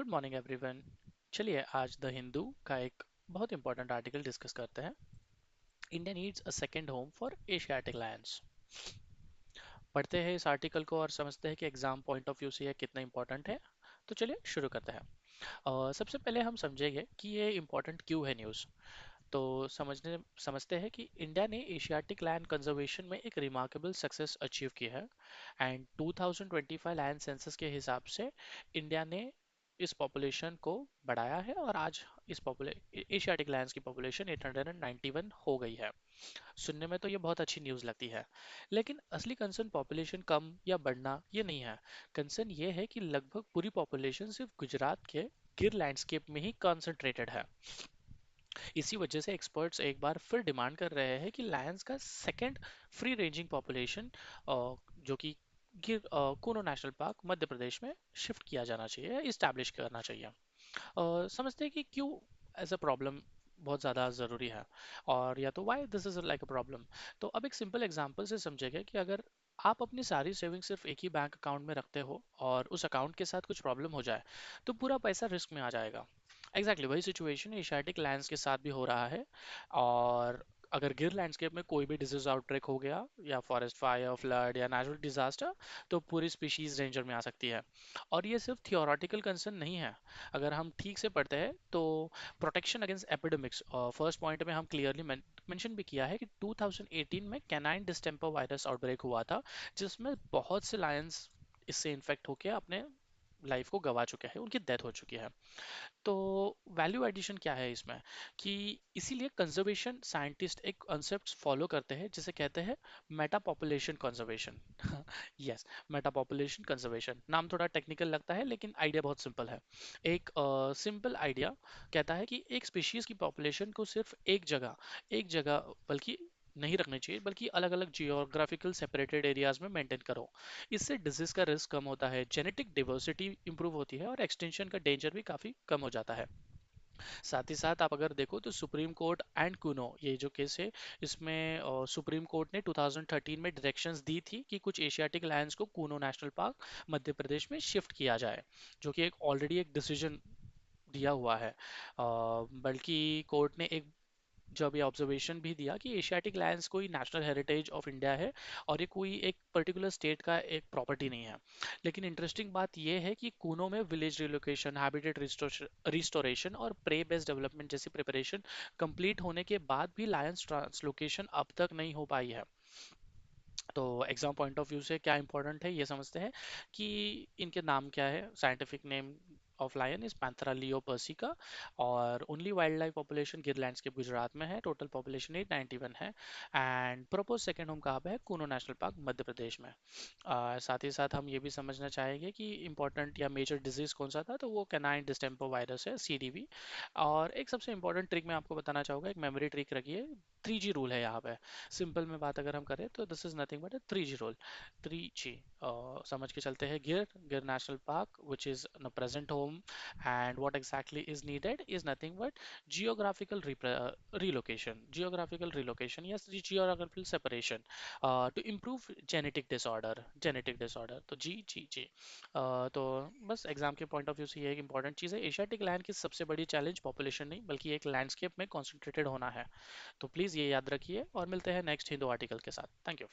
Good morning everyone. चलिए आज the Hindu का एक बहुत इंपॉर्टेंट आर्टिकल डिस्कस करते हैं। India needs a second home for Asiatic Lions. पढ़ते हैं इस आर्टिकल को और समझते हैं कि एग्जाम पॉइंट ऑफ व्यू से ये कितना इंपॉर्टेंट है। तो चलिए शुरू करते हैं। सबसे पहले हम समझेंगे कि ये इंपॉर्टेंट क्यों है न्यूज़। तो समझते हैं कि इंडिया ने एशियाटिक लैंड कंजर्वेशन में एक रिमार्केबल सक्सेस अचीव की है। एंड 2025 लैंड सेंसस के हिसाब से इंडिया ने इस पॉपुलेशन को बढ़ाया है और आज इस पॉपुले एशियाटिक लैंड्स की पॉपुलेशन 891 हो गई है। सुनने में तो ये बहुत अच्छी न्यूज़ लगती है, लेकिन असली कंसर्न पॉपुलेशन कम या बढ़ना ये नहीं है। कंसर्न ये है कि लगभग पूरी पॉपुलेशन सिर्फ गुजरात के गिर लैंडस्केप में ही कॉन्सेंट्रेटेड है। इसी वजह से एक्सपर्ट्स एक बार फिर डिमांड कर रहे हैं कि लायंस का सेकंड फ्री रेंजिंग पॉपुलेशन जो कि गिर कूनो नेशनल पार्क मध्य प्रदेश में शिफ्ट किया जाना चाहिए, इस्टेब्लिश करना चाहिए। समझते हैं कि क्यों एज अ प्रॉब्लम बहुत ज़्यादा ज़रूरी है, और या तो why this is like a problem. तो अब एक सिंपल एग्जांपल से समझेंगे कि अगर आप अपनी सारी सेविंग सिर्फ एक ही बैंक अकाउंट में रखते हो और उस अकाउंट के साथ कुछ प्रॉब्लम हो जाए तो पूरा पैसा रिस्क में आ जाएगा। एग्जैक्टली वही सिचुएशन एशियाटिक लैंड्स के साथ भी हो रहा है। और अगर गिर लैंडस्केप में कोई भी डिजीज आउटब्रेक हो गया या फॉरेस्ट फायर, फ्लड या नेचुरल डिजास्टर, तो पूरी स्पीशीज डेंजर में आ सकती है। और ये सिर्फ थियोरेटिकल कंसर्न नहीं है। अगर हम ठीक से पढ़ते हैं तो protection against epidemics first point में हम क्लियरली मेंशन भी किया है कि 2018 में कैनाइन डिस्टेंपर वायरस आउटब्रेक हुआ था, जिसमें बहुत से लायंस इससे इन्फेक्ट होकर अपने लाइफ को गवा चुके हैं, उनकी डेथ हो चुकी है। तो वैल्यू एडिशन क्या है इसमें, कि इसीलिए कंजर्वेशन साइंटिस्ट एक कॉन्सेप्ट फॉलो करते हैं जिसे कहते हैं Meta population conservation. Yes, Meta population conservation नाम थोड़ा टेक्निकल लगता है लेकिन आइडिया बहुत सिंपल है। एक सिंपल आइडिया कहता है कि एक स्पीशीज की पॉपुलेशन को सिर्फ एक जगह बल्कि नहीं रखनी चाहिए, बल्कि अलग अलग जियोग्राफिकल सेपरेटेड एरियाज में मेंटेन करो। इससे डिजीज का रिस्क कम होता है, जेनेटिक डिवर्सिटी इंप्रूव होती है और एक्सटेंशन का डेंजर भी काफी कम हो जाता है। साथ ही साथ आप अगर देखो तो सुप्रीम कोर्ट एंड कुनो ये जो केस है, इसमें सुप्रीम कोर्ट ने 2013 में डायरेक्शंस दी थी कि कुछ एशियाटिक लायंस को कुनो नेशनल पार्क मध्य प्रदेश में शिफ्ट किया जाए, जो कि एक ऑलरेडी एक डिसीजन दिया हुआ है। बल्कि कोर्ट ने एक जब ये ऑब्जर्वेशन भी दिया कि एशियाटिक लायंस कोई नेशनल हेरिटेज ऑफ इंडिया है और ये कोई एक पर्टिकुलर स्टेट का एक प्रॉपर्टी नहीं है। लेकिन इंटरेस्टिंग बात ये है कि कूनो में विलेज रिलोकेशन, हैबिटेट रिस्टोरेशन और प्रे बेस्ड डेवलपमेंट जैसी प्रिपरेशन कंप्लीट होने के बाद भी लायंस ट्रांसलोकेशन अब तक नहीं हो पाई है। तो एग्जाम पॉइंट ऑफ व्यू से क्या इंपॉर्टेंट है ये समझते हैं कि इनके नाम क्या है। Scientific name of lion is Panthera leo persica, और only wild life population Gir lands के गुजरात में है। टोटल पॉपुलेशन 891 है। एंड प्रपोज सेकंड होम कहाँ पे है? कूनो नेशनल पार्क मध्य प्रदेश में। साथ ही साथ हम ये भी समझना चाहेंगे कि इंपॉर्टेंट या मेजर डिजीज कौन सा था, तो वो कैनाइन डिस्टेम्पर वायरस है, सीडीवी। और एक सबसे इंपॉर्टेंट ट्रिक मैं आपको बताना चाहूँगा, एक मेमोरी ट्रिक रखिए। 3G रूल है यहाँ पे। सिंपल में बात अगर हम करें तो this is nothing but 3G rule. 3G समझ के चलते हैं। Gir Gir national park which is in present home, and what exactly is needed is nothing but geographical relocation या geographical separation to improve genetic disorder. तो जी। तो बस एग्जाम के पॉइंट ऑफ व्यू से ये एक इंपॉर्टेंट चीज़ है। एशियाटिक लैंड की सबसे बड़ी चैलेंज पॉपुलेशन नहीं बल्कि एक लैंडस्केप में कॉन्सेंट्रेटेड होना है। तो प्लीज़ ये याद रखिए और मिलते हैं नेक्स्ट हिंदू आर्टिकल के साथ। Thank you.